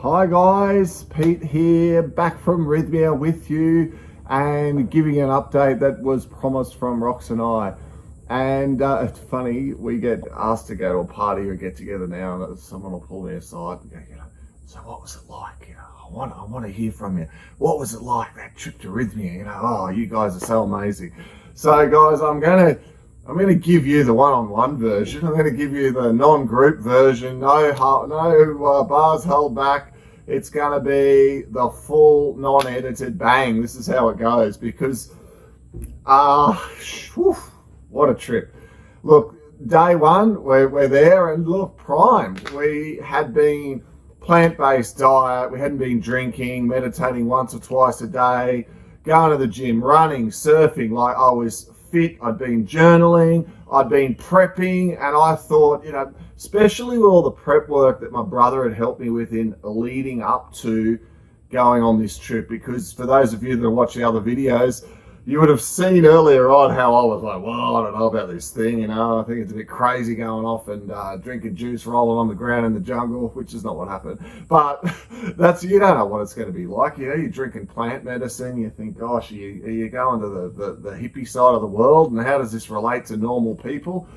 Hi guys, Pete here, back from Rythmia with you and giving you an update that was promised from Roxy and I. And it's funny, we get asked to go to a party or get together now and someone will pull me aside and go, so what was it like? I want to hear from you. What was it like, that trip to Rythmia? Oh, you guys are so amazing. So guys, I'm going to give you the one-on-one version. I'm going to give you the non-group version. No bars held back. It's going to be the full non-edited bang. This is how it goes because, what a trip. Look, day one, we're there and look, primed. We had been plant-based diet. We hadn't been drinking, meditating once or twice a day, going to the gym, running, surfing. Like I was fit, I'd been journaling, I'd been prepping, and I thought, especially with all the prep work that my brother had helped me with in leading up to going on this trip, because for those of you that are watching other videos, you would have seen earlier on how I was like, well, I don't know about this thing, I think it's a bit crazy going off and drinking juice, rolling on the ground in the jungle, which is not what happened. But you don't know what it's going to be like. You're drinking plant medicine, you think, gosh, are you going to the hippie side of the world, and how does this relate to normal people?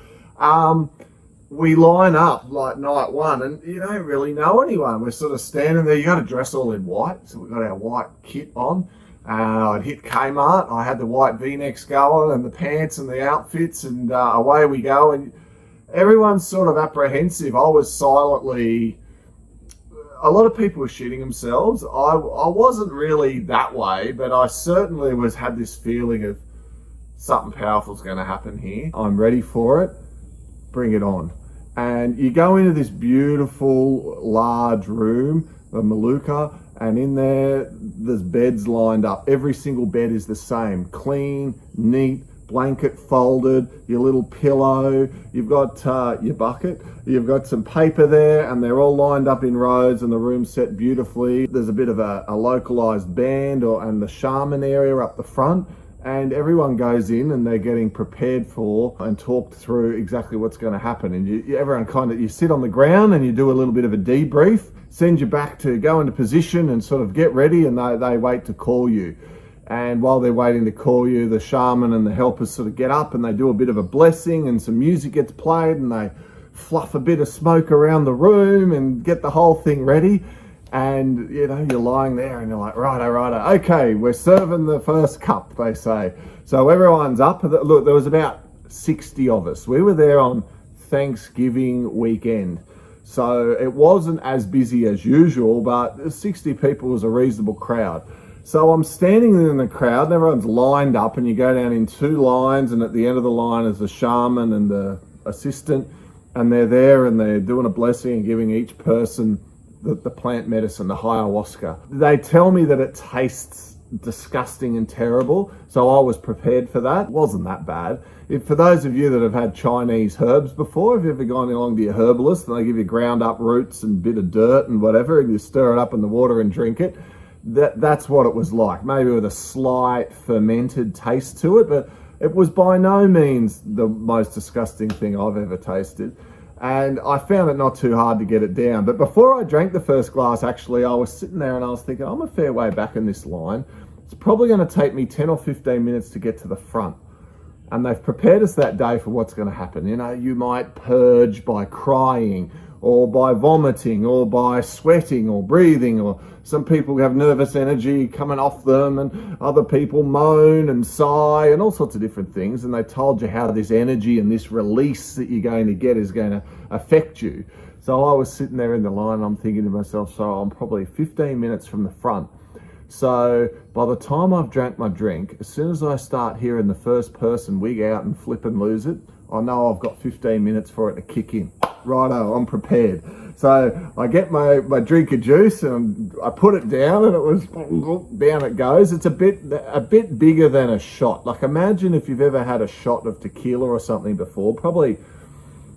We line up like night one and you don't really know anyone. We're sort of standing there, you got to dress all in white, so we've got our white kit on. I'd hit Kmart, I had the white V-necks going and the pants and the outfits, and away we go, and everyone's sort of apprehensive. I was silently, a lot of people were shitting themselves. I wasn't really that way, but I certainly had this feeling of something powerful's going to happen here. I'm ready for it, bring it on. And you go into this beautiful large room, the Maluka, and in there's beds lined up. Every single bed is the same, clean, neat, blanket folded, your little pillow, you've got your bucket, you've got some paper there, and they're all lined up in rows, and the room's set beautifully. There's a bit of a localized band and the shaman area up the front, and everyone goes in and they're getting prepared for and talked through exactly what's going to happen. And everyone you sit on the ground and you do a little bit of a debrief, send you back to go into position and sort of get ready, and they wait to call you. And while they're waiting to call you, the shaman and the helpers sort of get up and they do a bit of a blessing, and some music gets played, and they fluff a bit of smoke around the room and get the whole thing ready. And you're lying there and you're like, righto, okay, we're serving the first cup, they say. So everyone's up. Look, there was about 60 of us. We were there on Thanksgiving weekend. So it wasn't as busy as usual, but 60 people was a reasonable crowd. So I'm standing in the crowd and everyone's lined up, and you go down in two lines, and at the end of the line is the shaman and the assistant, and they're there and they're doing a blessing and giving each person the plant medicine, the Ayahuasca. They tell me that it tastes disgusting and terrible, so I was prepared for that. It wasn't that bad. For those of you that have had Chinese herbs before, have you ever gone along to your herbalist and they give you ground up roots and a bit of dirt and whatever, and you stir it up in the water and drink it? That's what it was like, maybe with a slight fermented taste to it, but it was by no means the most disgusting thing I've ever tasted. And I found it not too hard to get it down. But before I drank the first glass, actually, I was sitting there and I was thinking, I'm a fair way back in this line. It's probably going to take me 10 or 15 minutes to get to the front. And they've prepared us that day for what's going to happen. You might purge by crying, or by vomiting, or by sweating, or breathing, or some people have nervous energy coming off them, and other people moan and sigh and all sorts of different things. And they told you how this energy and this release that you're going to get is going to affect you. So I was sitting there in the line and I'm thinking to myself, so I'm probably 15 minutes from the front. So by the time I've drank my drink, as soon as I start hearing the first person wig out and flip and lose it, I know I've got 15 minutes for it to kick in. Righto, I'm prepared. So I get my drink of juice and I put it down, and it was down it goes. It's a bit bigger than a shot. Like imagine if you've ever had a shot of tequila or something before, probably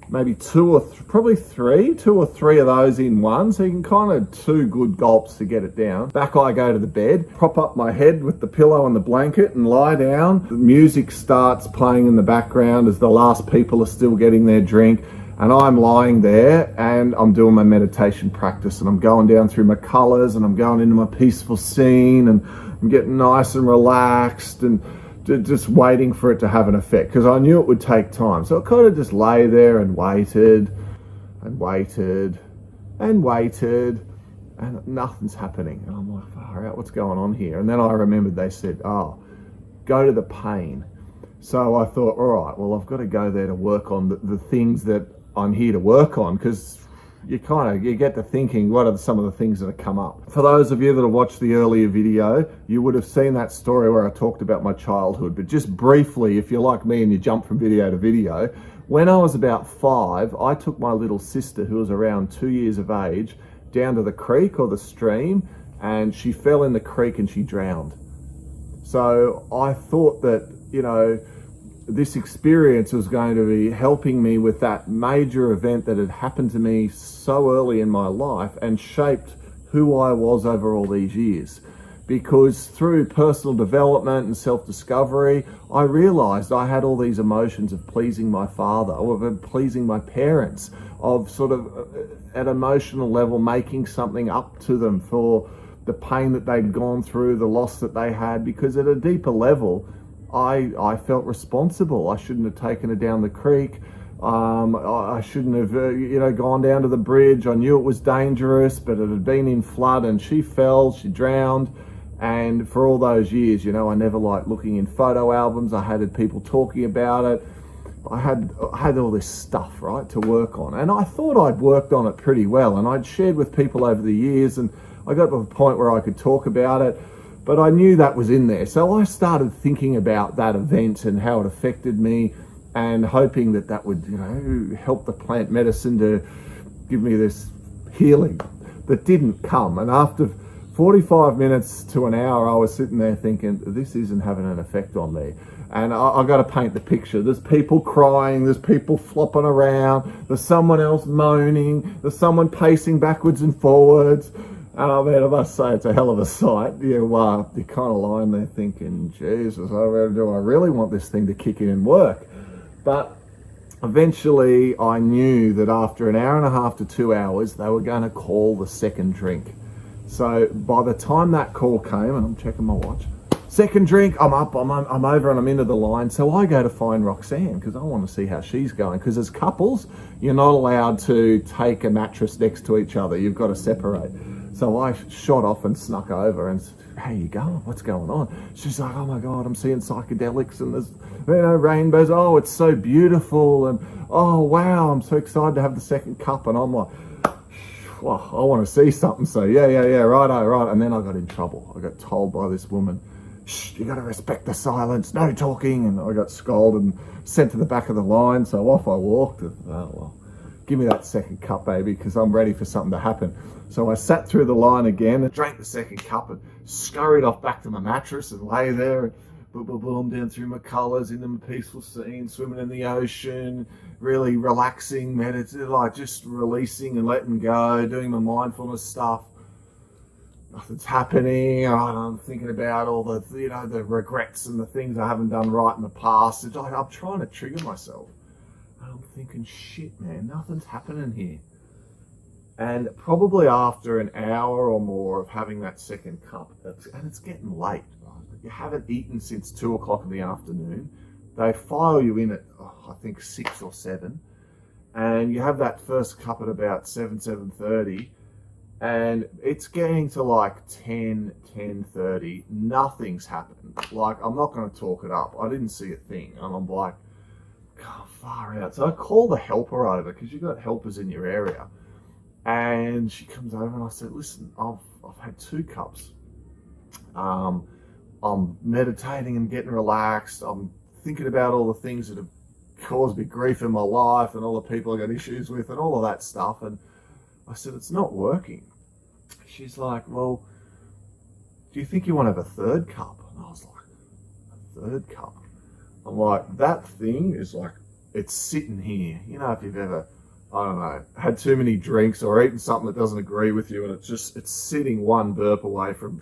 maybe two or three of those in one. So you can kind of two good gulps to get it down. Back I go to the bed, prop up my head with the pillow and the blanket and lie down. The music starts playing in the background as the last people are still getting their drink. And I'm lying there and I'm doing my meditation practice, and I'm going down through my colors and I'm going into my peaceful scene, and I'm getting nice and relaxed and just waiting for it to have an effect, because I knew it would take time. So I kind of just lay there and waited and waited and waited, and nothing's happening. And I'm like, far out, what's going on here? And then I remembered they said, oh, go to the pain. So I thought, all right, well, I've got to go there to work on the things that I'm here to work on, because you get to thinking, what are some of the things that have come up? For those of you that have watched the earlier video, you would have seen that story where I talked about my childhood. But just briefly, if you're like me and you jump from video to video, when I was about 5, I took my little sister, who was around 2 years of age, down to the creek or the stream, and she fell in the creek and she drowned. So I thought that, this experience was going to be helping me with that major event that had happened to me so early in my life and shaped who I was over all these years. Because through personal development and self-discovery, I realized I had all these emotions of pleasing my father, of pleasing my parents, of sort of at emotional level making something up to them for the pain that they'd gone through, the loss that they had, because at a deeper level, I felt responsible. I shouldn't have taken her down the creek. I shouldn't have, gone down to the bridge. I knew it was dangerous, but it had been in flood and she fell, she drowned. And for all those years, I never liked looking in photo albums. I hated people talking about it. I had all this stuff, right, to work on. And I thought I'd worked on it pretty well. And I'd shared with people over the years, and I got to the point where I could talk about it. But I knew that was in there. So I started thinking about that event and how it affected me, and hoping that would, help the plant medicine to give me this healing that didn't come. And after 45 minutes to an hour, I was sitting there thinking, this isn't having an effect on me. And I got to paint the picture. There's people crying, there's people flopping around, there's someone else moaning, there's someone pacing backwards and forwards. And I mean, I must say, it's a hell of a sight. You're kind of lying there thinking, Jesus, do I really want this thing to kick in and work? But eventually I knew that after an hour and a half to 2 hours, they were going to call the second drink. So by the time that call came, and I'm checking my watch, second drink, I'm up, I'm over and I'm into the line. So I go to find Roxanne, because I want to see how she's going. Because as couples, you're not allowed to take a mattress next to each other. You've got to separate. So I shot off and snuck over and said, how you going? What's going on? She's like, oh my God, I'm seeing psychedelics and there's rainbows. Oh, it's so beautiful. And oh, wow, I'm so excited to have the second cup. And I'm like, well, I want to see something. So yeah, right. And then I got in trouble. I got told by this woman, shh, you got to respect the silence, no talking. And I got scolded and sent to the back of the line. So off I walked. And, oh, well, give me that second cup, baby, because I'm ready for something to happen. So I sat through the line again and drank the second cup and scurried off back to my mattress and lay there and boom, down through my colours, into my peaceful scene, swimming in the ocean, really relaxing, meditative, like just releasing and letting go, doing my mindfulness stuff. Nothing's happening. I'm thinking about all the, the regrets and the things I haven't done right in the past. It's like I'm trying to trigger myself. And I'm thinking, shit, man, nothing's happening here. And probably after an hour or more of having that second cup, and it's getting late, right? You haven't eaten since 2 o'clock in the afternoon. They file you in at, I think 6 or 7. And you have that first cup at about 7:30. And it's getting to like 10:30. Nothing's happened. Like, I'm not going to talk it up. I didn't see a thing. And I'm like, God, far out. So I call the helper over, because you've got helpers in your area. And she comes over and I said, listen, I've had 2 cups. I'm meditating and getting relaxed. I'm thinking about all the things that have caused me grief in my life and all the people I got issues with and all of that stuff. And I said, it's not working. She's like, well, do you think you want to have a 3rd cup? And I was like, a 3rd cup? I'm like, that thing is like, it's sitting here. If you've ever, I don't know, had too many drinks or eaten something that doesn't agree with you, and it's sitting one burp away from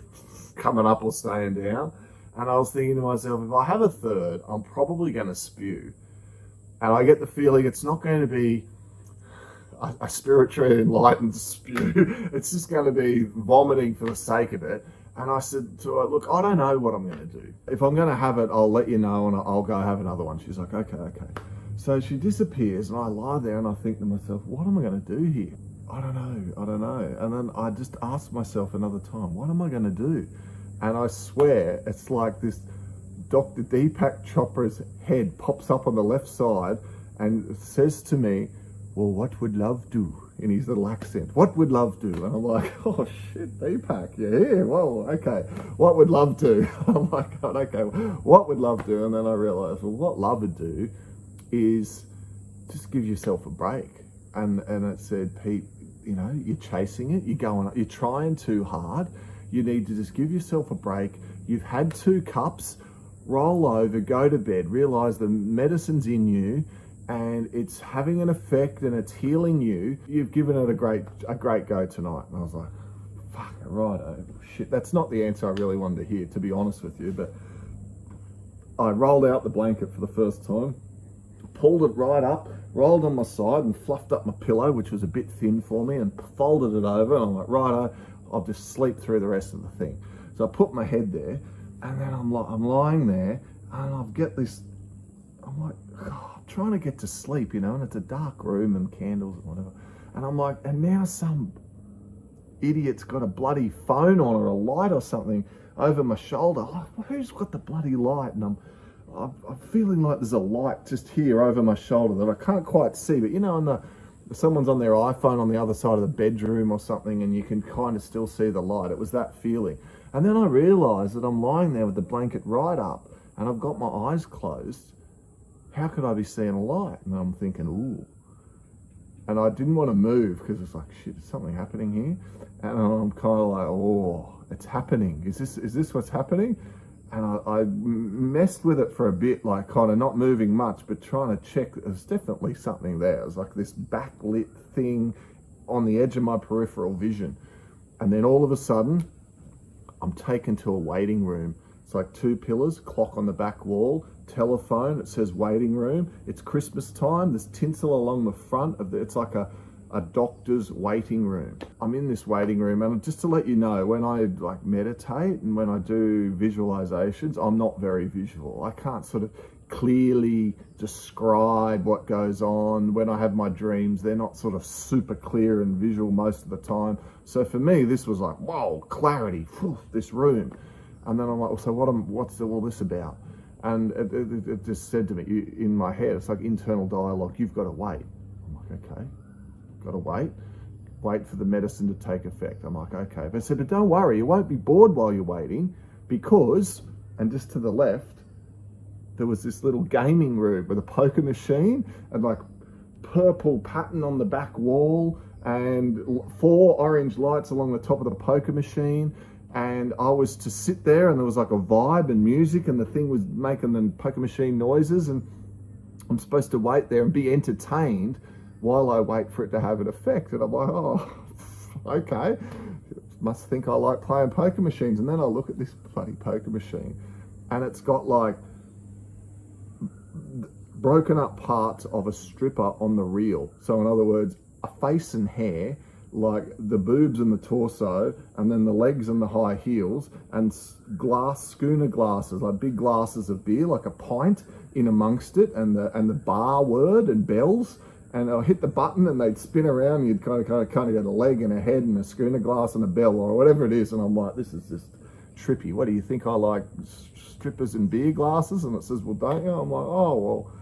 coming up or staying down. And I was thinking to myself, if I have a 3rd, I'm probably going to spew. And I get the feeling it's not going to be a spiritually enlightened spew. It's just going to be vomiting for the sake of it. And I said to her, look, I don't know what I'm going to do. If I'm going to have it, I'll let you know and I'll go have another one. She's like, okay. So she disappears and I lie there and I think to myself, what am I going to do here? I don't know. And then I just ask myself another time, what am I going to do? And I swear it's like this Dr. Deepak Chopra's head pops up on the left side and says to me, well, what would love do? In his little accent. What would love do? And I'm like, oh shit, Deepak, you're here. Whoa, okay. What would love do? I'm like, God, okay, what would love do? And then I realized, well, what love would do is just give yourself a break. And it said, Pete, you're chasing it, you're trying too hard. You need to just give yourself a break. You've had 2 cups, roll over, go to bed, realize the medicine's in you and it's having an effect and it's healing you. You've given it a great go tonight. And I was like, fuck, righto. Shit, that's not the answer I really wanted to hear, to be honest with you. But I rolled out the blanket for the first time, pulled it right up, rolled on my side and fluffed up my pillow, which was a bit thin for me, and folded it over. And I'm like, righto, I'll just sleep through the rest of the thing. So I put my head there, and then I'm lying there, and I've got this, I'm like, I'm trying to get to sleep, and it's a dark room and candles and whatever. And I'm like, and now some idiot's got a bloody phone on or a light or something over my shoulder. Like, who's got the bloody light? And I'm feeling like there's a light just here over my shoulder that I can't quite see, but and someone's on their iPhone on the other side of the bedroom or something, and you can kind of still see the light. It was that feeling. And then I realized that I'm lying there with the blanket right up and I've got my eyes closed. How could I be seeing a light? And I'm thinking, ooh. And I didn't want to move because it's like, shit, is something happening here? And I'm kind of like, oh, it's happening. Is this what's happening? And I messed with it for a bit, like kind of not moving much, but trying to check. There's definitely something there. It was like this backlit thing on the edge of my peripheral vision. And then all of a sudden, I'm taken to a waiting room. It's like 2 pillars, clock on the back wall, telephone, it says waiting room. It's Christmas time. There's tinsel along the front of it's like a doctor's waiting room. I'm in this waiting room, and just to let you know, when I meditate and when I do visualizations, I'm not very visual. I can't sort of clearly describe what goes on. When I have my dreams, they're not sort of super clear and visual most of the time. So for me, this was like, whoa, clarity, whew, this room. And then I'm like, so what's all this about? And it just said to me in my head, it's like internal dialogue, you've got to wait. I'm like, okay, got to wait for the medicine to take effect. I'm like, okay. But I said, but don't worry, you won't be bored while you're waiting, because, and just to the left, there was this little gaming room with a poker machine and like purple pattern on the back wall and 4 orange lights along the top of the poker machine. And I was to sit there, and there was like a vibe and music, and the thing was making the poker machine noises, and I'm supposed to wait there and be entertained while I wait for it to have an effect. And I'm like, oh, okay. Must think I like playing poker machines. And then I look at this bloody poker machine, and it's got like broken up parts of a stripper on the reel. So in other words, a face and hair, like the boobs and the torso, and then the legs and the high heels, and schooner glasses, like big glasses of beer, like a pint in amongst it, and the bar word and bells. And I'll hit the button and they'd spin around, and you'd kind of get a leg and a head and a schooner glass and a bell or whatever it is. And I'm like, this is just trippy. What do you think I like, strippers and beer glasses? And it says, well, don't you? I'm like, oh, well,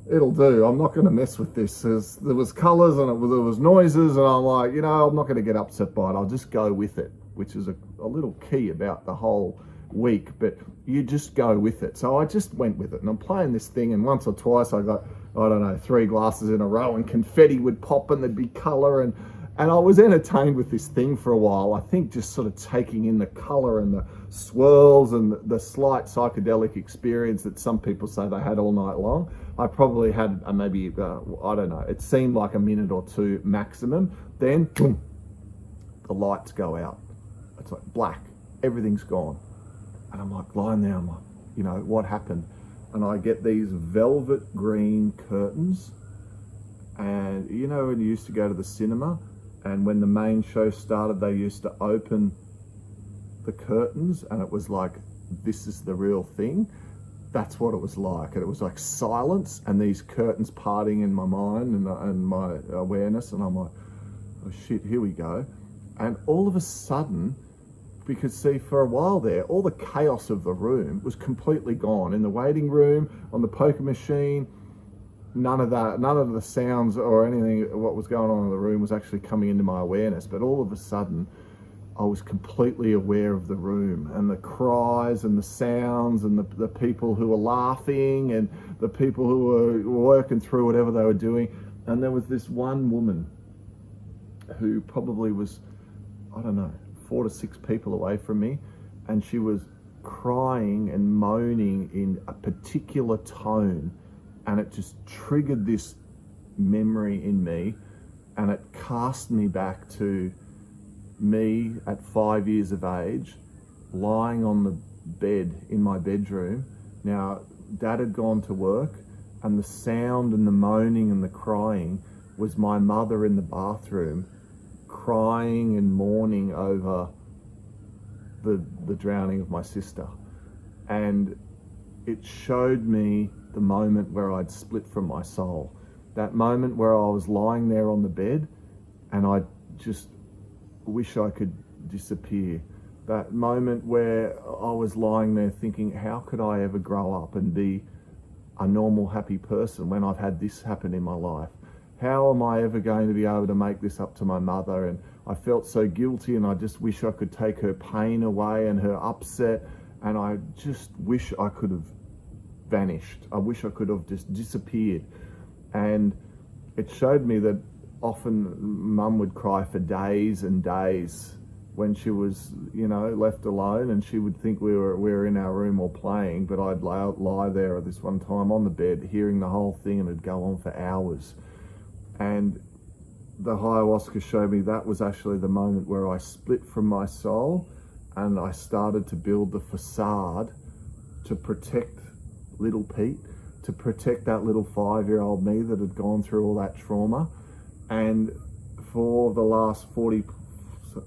it'll do. I'm not going to mess with this. There was colours and there was noises, and I'm like, I'm not going to get upset by it. I'll just go with it, which is a little key about the whole week. But you just go with it. So I just went with it, and I'm playing this thing, and once or twice I got, 3 glasses in a row, and confetti would pop, and there'd be colour, and I was entertained with this thing for a while. I think just sort of taking in the colour and the swirls and the slight psychedelic experience that some people say they had all night long. I probably had maybe, it seemed like a minute or 2 maximum. Then, boom, the lights go out. It's like black. Everything's gone. And I'm like lying there, I'm like, what happened? And I get these velvet green curtains And you know when you used to go to the cinema, and when the main show started, they used to open the curtains, and it was like, this is the real thing. That's what it was like. And it was like silence and these curtains parting in my mind and my awareness. And I'm like, oh shit, here we go. And all of a sudden, because see, for a while there, all the chaos of the room was completely gone. In the waiting room, on the poker machine, none of the sounds or anything, what was going on in the room was actually coming into my awareness. But all of a sudden, I was completely aware of the room and the cries and the sounds and the people who were laughing and the people who were working through whatever they were doing. And there was this one woman who probably was, I don't know, 4 to 6 people away from me, and she was crying and moaning in a particular tone, and it just triggered this memory in me, and it cast me back to me at 5 years of age, lying on the bed in my bedroom. Now, Dad had gone to work, and the sound and the moaning and the crying was my mother in the bathroom crying and mourning over the drowning of my sister. And it showed me the moment where I'd split from my soul. That moment where I was lying there on the bed and I just wish I could disappear. That moment where I was lying there thinking, how could I ever grow up and be a normal, happy person when I've had this happen in my life? How am I ever going to be able to make this up to my mother? And I felt so guilty, and I just wish I could take her pain away and her upset. And I just wish I could have vanished. I wish I could have just disappeared. And it showed me that often Mum would cry for days and days when she was, left alone, and she would think we were in our room or playing, but I'd lie there at this one time on the bed hearing the whole thing, and it'd go on for hours. And the Ayahuasca showed me that was actually the moment where I split from my soul, and I started to build the facade to protect little Pete, to protect that little 5-year-old me that had gone through all that trauma. And for the last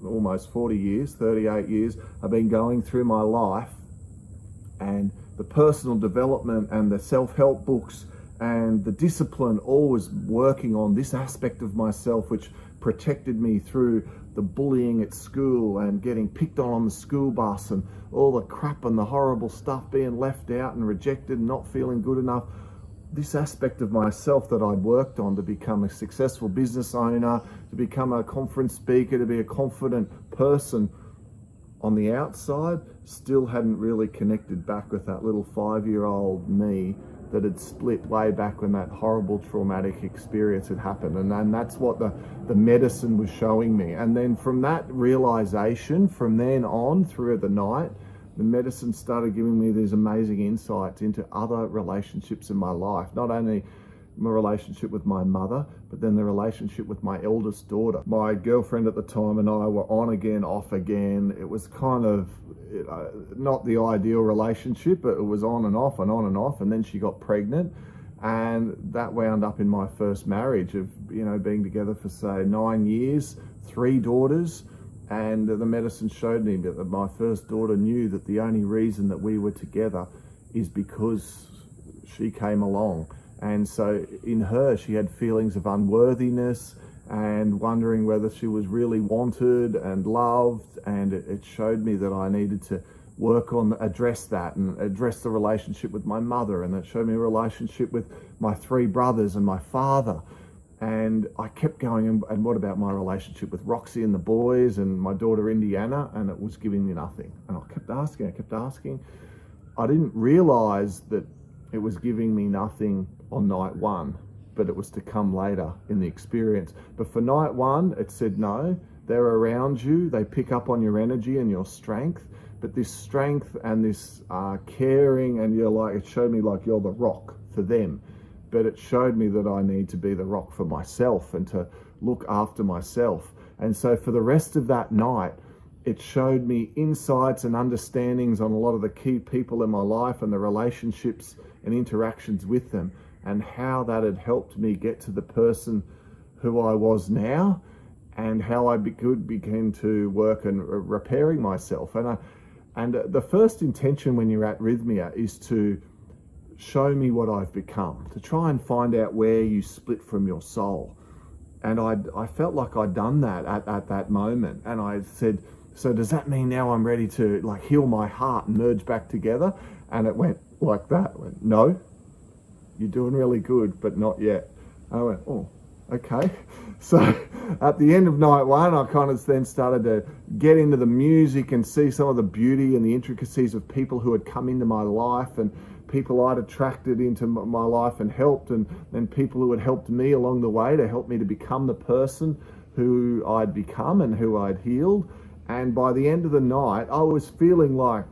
almost 40 years, 38 years, I've been going through my life, and the personal development and the self-help books and the discipline, always working on this aspect of myself, which protected me through the bullying at school and getting picked on the school bus and all the crap and the horrible stuff, being left out and rejected and not feeling good enough. This aspect of myself that I'd worked on to become a successful business owner, to become a conference speaker, to be a confident person on the outside, still hadn't really connected back with that little 5-year-old me that had split way back when that horrible traumatic experience had happened. And that's what the medicine was showing me. And then from that realization, from then on through the night, the medicine started giving me these amazing insights into other relationships in my life. Not only my relationship with my mother, but then the relationship with my eldest daughter. My girlfriend at the time and I were on again, off again. It was kind of not the ideal relationship, but it was on and off and on and off. And then she got pregnant, and that wound up in my first marriage of, being together for say 9 years, 3 daughters. And the medicine showed me that my first daughter knew that the only reason that we were together is because she came along. And so in her, she had feelings of unworthiness and wondering whether she was really wanted and loved. And it showed me that I needed to work on, address that and address the relationship with my mother. And it showed me a relationship with my 3 brothers and my father. And I kept going, and what about my relationship with Roxy and the boys and my daughter Indiana? And it was giving me nothing. And I kept asking. I didn't realize that it was giving me nothing on night 1, but it was to come later in the experience. But for night 1, it said, no, they're around you. They pick up on your energy and your strength. But this strength and this caring, and it showed me like you're the rock for them. But it showed me that I need to be the rock for myself and to look after myself. And so for the rest of that night, it showed me insights and understandings on a lot of the key people in my life and the relationships and interactions with them. and how that had helped me get to the person who I was now, and how I could begin to work and repairing myself. And the first intention when you're at Rythmia is to show me what I've become, to try and find out where you split from your soul. And I felt like I'd done that at that moment. And I said, so does that mean now I'm ready to like heal my heart and merge back together? And it went like that. It went, no, you're doing really good, but not yet. And I went, oh, okay. So at the end of night one, I kind of then started to get into the music and see some of the beauty and the intricacies of people who had come into my life, and people I'd attracted into my life and helped, and people who had helped me along the way to help me to become the person who I'd become and who I'd healed. And by the end of the night, I was feeling like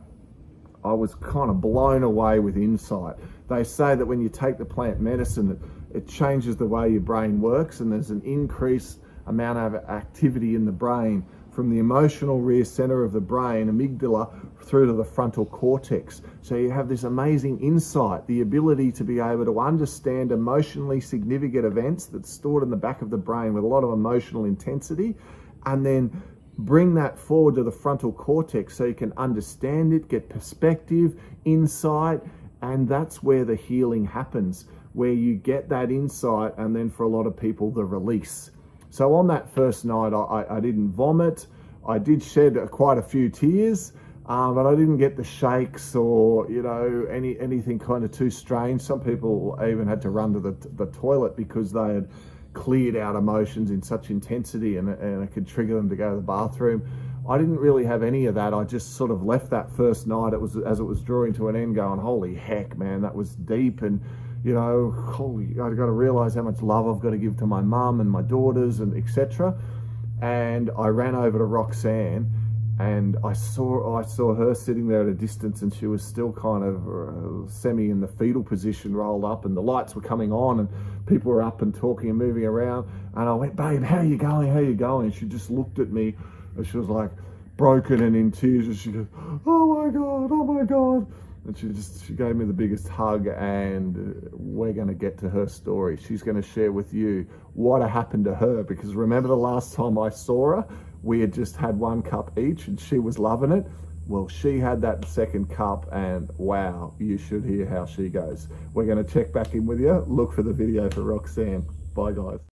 I was kind of blown away with insight. They say that when you take the plant medicine, it changes the way your brain works, and there's an increased amount of activity in the brain from the emotional rear center of the brain, amygdala, through to the frontal cortex. So you have this amazing insight, the ability to be able to understand emotionally significant events that's stored in the back of the brain with a lot of emotional intensity, and then bring that forward to the frontal cortex so you can understand it, get perspective, insight, and that's where the healing happens, where you get that insight, and then for a lot of people, the release. So on that first night, I didn't vomit. I did shed quite a few tears, but I didn't get the shakes or, you know, anything kind of too strange. Some people even had to run to the toilet because they had cleared out emotions in such intensity, and it could trigger them to go to the bathroom. I didn't really have any of that. I just sort of left that first night, as it was drawing to an end, going, holy heck, man, that was deep. And you know, I've got to realize how much love I've got to give to my mum and my daughters, and etc. And I ran over to Roxanne, and I saw her sitting there at a distance, and she was still kind of semi in the fetal position, rolled up, and the lights were coming on, and people were up and talking and moving around. And I went, babe, how are you going? How are you going? And she just looked at me, and she was like broken and in tears, and she goes, oh my God, oh my God. And she gave me the biggest hug, and we're going to get to her story. She's going to share with you what happened to her, because remember the last time I saw her, we had just had one cup each and she was loving it. Well, she had that second cup, and wow, you should hear how she goes. We're going to check back in with you. Look for the video for Roxanne. Bye, guys.